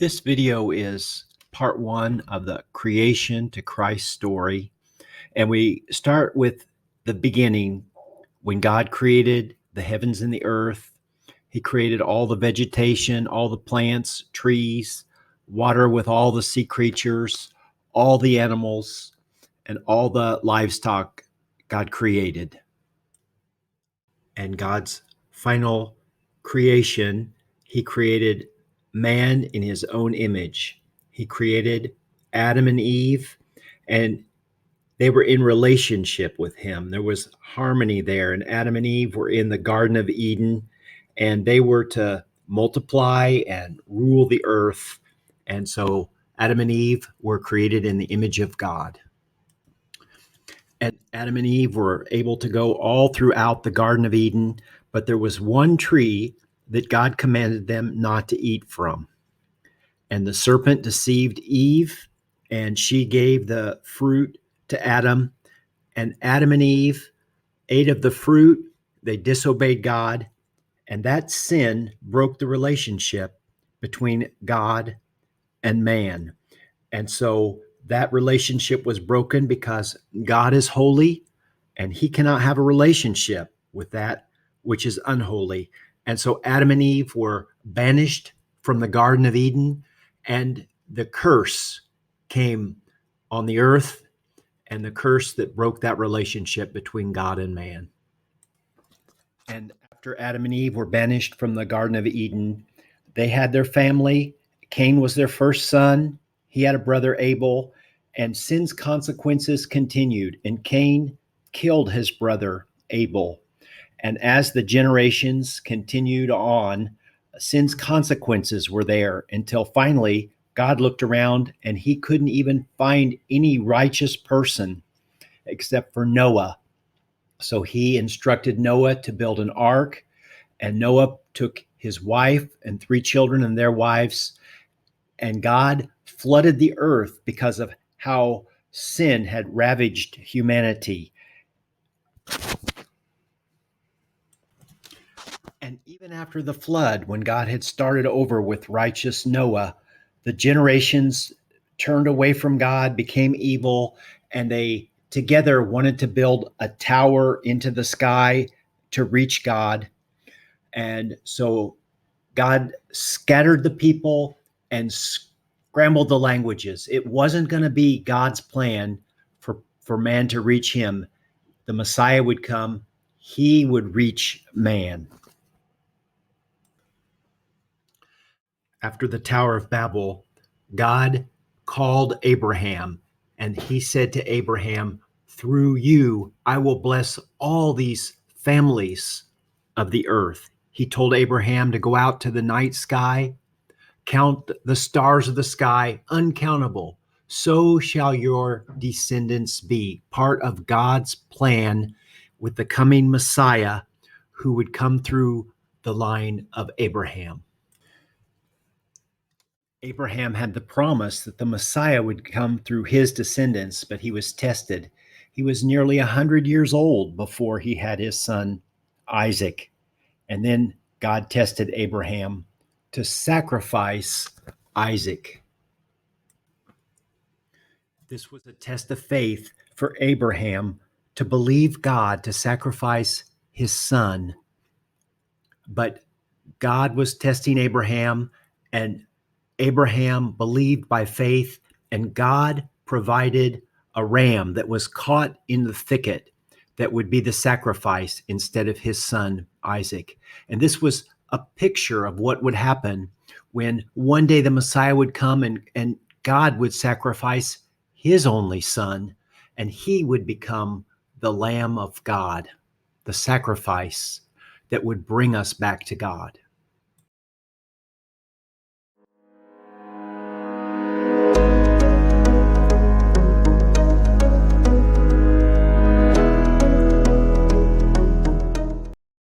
This video is part one of the creation to Christ story. And we start with the beginning when God created the heavens and the earth. He created all the vegetation, all the plants, trees, water with all the sea creatures, all the animals, and all the livestock God created. And God's final creation, he created man in his own image. He created Adam and Eve, and they were in relationship with him. There was harmony there, and Adam and Eve were in the Garden of Eden, and they were to multiply and rule the earth. And so Adam and Eve were created in the image of God. And Adam and Eve were able to go all throughout the Garden of Eden, but there was one tree that God commanded them not to eat from. And the serpent deceived Eve, and she gave the fruit to Adam. And Adam and Eve ate of the fruit. They disobeyed God, and that sin broke the relationship between God and man. And so that relationship was broken because God is holy and he cannot have a relationship with that which is unholy. And so Adam and Eve were banished from the Garden of Eden, and the curse came on the earth, and the curse that broke that relationship between God and man. And after Adam and Eve were banished from the Garden of Eden, they had their family. Cain was their first son. He had a brother, Abel, and sin's consequences continued, and Cain killed his brother, Abel. And as the generations continued on, sin's consequences were there until finally God looked around and he couldn't even find any righteous person except for Noah. So he instructed Noah to build an ark, and Noah took his wife and 3 children and their wives, and God flooded the earth because of how sin had ravaged humanity. And even after the flood, when God had started over with righteous Noah, the generations turned away from God, became evil, and they together wanted to build a tower into the sky to reach God. And so God scattered the people and scrambled the languages. It wasn't going to be God's plan for man to reach him. The Messiah would come. He would reach man. After the Tower of Babel, God called Abraham, and he said to Abraham, "Through you, I will bless all these families of the earth." He told Abraham to go out to the night sky, count the stars of the sky, uncountable. So shall your descendants be, part of God's plan with the coming Messiah who would come through the line of Abraham. Abraham had the promise that the Messiah would come through his descendants, but he was tested. He was nearly 100 years old before he had his son Isaac. And then God tested Abraham to sacrifice Isaac. This was a test of faith for Abraham to believe God to sacrifice his son. But God was testing Abraham, and Abraham believed by faith, and God provided a ram that was caught in the thicket that would be the sacrifice instead of his son, Isaac. And this was a picture of what would happen when one day the Messiah would come and God would sacrifice his only son, and he would become the Lamb of God, the sacrifice that would bring us back to God.